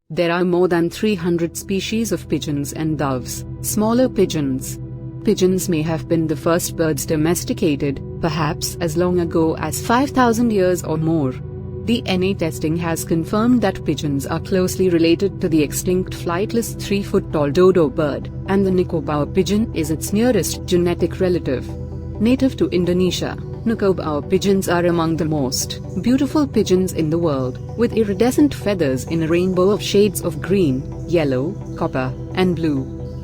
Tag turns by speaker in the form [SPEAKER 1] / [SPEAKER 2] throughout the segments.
[SPEAKER 1] There are more than 300 species of pigeons and doves, smaller pigeons. Pigeons may have been the first birds domesticated, perhaps as long ago as 5,000 years or more. DNA testing has confirmed that pigeons are closely related to the extinct flightless 3-foot-tall dodo bird, and the Nicobar pigeon is its nearest genetic relative. Native to Indonesia, Nicobar pigeons are among the most beautiful pigeons in the world, with iridescent feathers in a rainbow of shades of green, yellow, copper, and blue.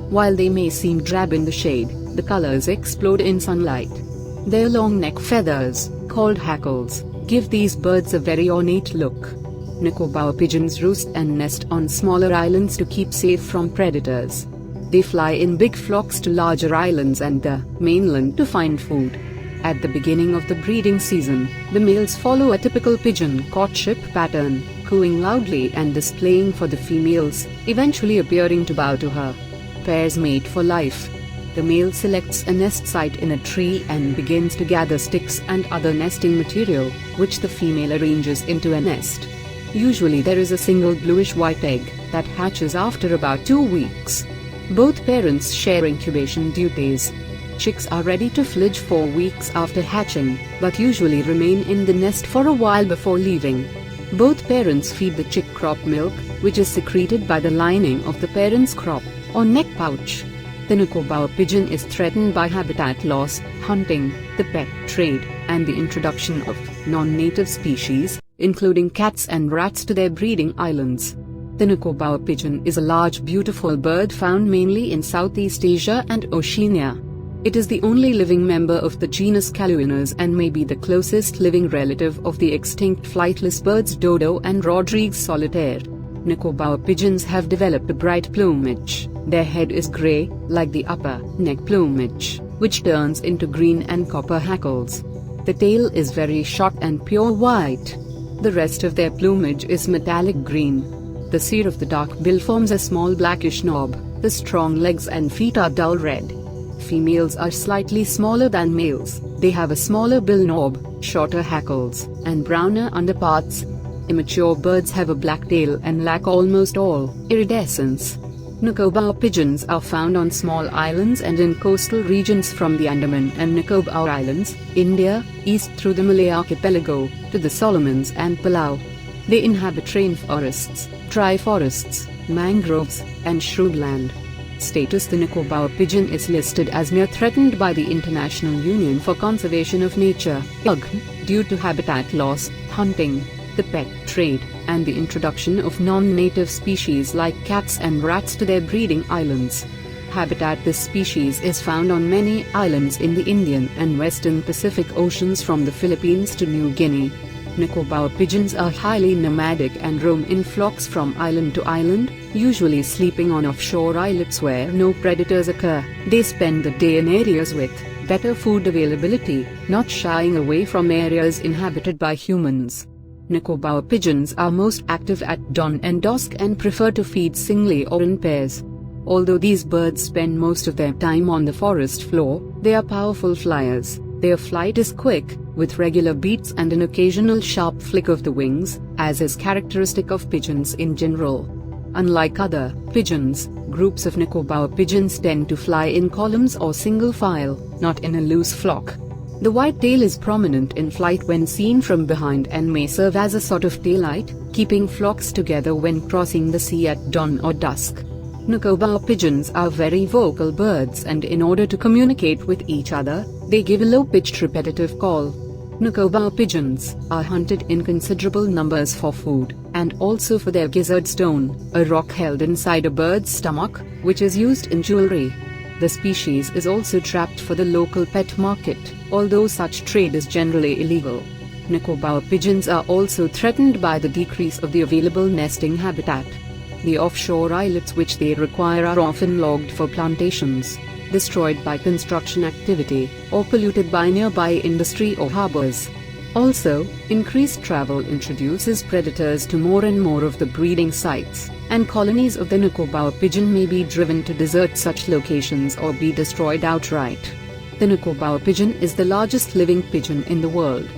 [SPEAKER 1] While they may seem drab in the shade, the colors explode in sunlight. Their long neck feathers, called hackles, give these birds a very ornate look. Nicobar pigeons roost and nest on smaller islands to keep safe from predators. They fly in big flocks to larger islands and the mainland to find food. At the beginning of the breeding season, the males follow a typical pigeon courtship pattern, cooing loudly and displaying for the females, eventually appearing to bow to her. Pairs mate for life. The male selects a nest site in a tree and begins to gather sticks and other nesting material, which the female arranges into a nest. Usually there is a single bluish-white egg that hatches after about 2 weeks. Both parents share incubation duties. Chicks are ready to fledge 4 weeks after hatching, but usually remain in the nest for a while before leaving. Both parents feed the chick crop milk, which is secreted by the lining of the parent's crop, or neck pouch. The Nicobar pigeon is threatened by habitat loss, hunting, the pet trade, and the introduction of non-native species, including cats and rats to their breeding islands. The Nicobar pigeon is a large beautiful bird found mainly in Southeast Asia and Oceania. It is the only living member of the genus Caluinus and may be the closest living relative of the extinct flightless birds dodo and Rodrigues solitaire. Nicobar pigeons have developed a bright plumage. Their head is grey, like the upper neck plumage, which turns into green and copper hackles. The tail is very short and pure white. The rest of their plumage is metallic green. The cere of the dark bill forms a small blackish knob. The strong legs and feet are dull red. Females are slightly smaller than males. They have a smaller bill knob, shorter hackles, and browner underparts. Immature birds have a black tail and lack almost all iridescence. Nicobar pigeons are found on small islands and in coastal regions from the Andaman and Nicobar Islands, India, east through the Malay archipelago, to the Solomons and Palau. They inhabit rainforests, dry forests, mangroves, and shrubland. Status: the Nicobar pigeon is listed as near threatened by the International Union for Conservation of Nature (IUCN) due to habitat loss, hunting, the pet trade, and the introduction of non-native species like cats and rats to their breeding islands. Habitat: this species is found on many islands in the Indian and Western Pacific Oceans from the Philippines to New Guinea. Nicobar pigeons are highly nomadic and roam in flocks from island to island, usually sleeping on offshore islets where no predators occur. They spend the day in areas with better food availability, not shying away from areas inhabited by humans. Nicobar pigeons are most active at dawn and dusk and prefer to feed singly or in pairs. Although these birds spend most of their time on the forest floor, they are powerful flyers. Their flight is quick, with regular beats and an occasional sharp flick of the wings, as is characteristic of pigeons in general. Unlike other pigeons, groups of Nicobar pigeons tend to fly in columns or single file, not in a loose flock. The white tail is prominent in flight when seen from behind and may serve as a sort of taillight, keeping flocks together when crossing the sea at dawn or dusk. Nicobar pigeons are very vocal birds, and in order to communicate with each other, they give a low-pitched repetitive call. Nicobar pigeons are hunted in considerable numbers for food, and also for their gizzard stone, a rock held inside a bird's stomach, which is used in jewelry. The species is also trapped for the local pet market, although such trade is generally illegal. Nicobar pigeons are also threatened by the decrease of the available nesting habitat. The offshore islets which they require are often logged for plantations, destroyed by construction activity, or polluted by nearby industry or harbors. Also, increased travel introduces predators to more and more of the breeding sites, and colonies of the Nicobar pigeon may be driven to desert such locations or be destroyed outright. The Nicobar pigeon is the largest living pigeon in the world.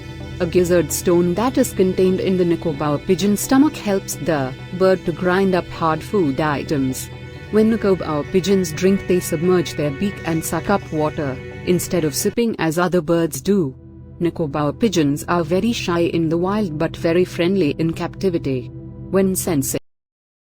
[SPEAKER 1] A gizzard stone that is contained in the Nicobar pigeon stomach helps the bird to grind up hard food items. When Nicobar pigeons drink, they submerge their beak and suck up water, instead of sipping as other birds do. Nicobar pigeons are very shy in the wild but very friendly in captivity. When sensing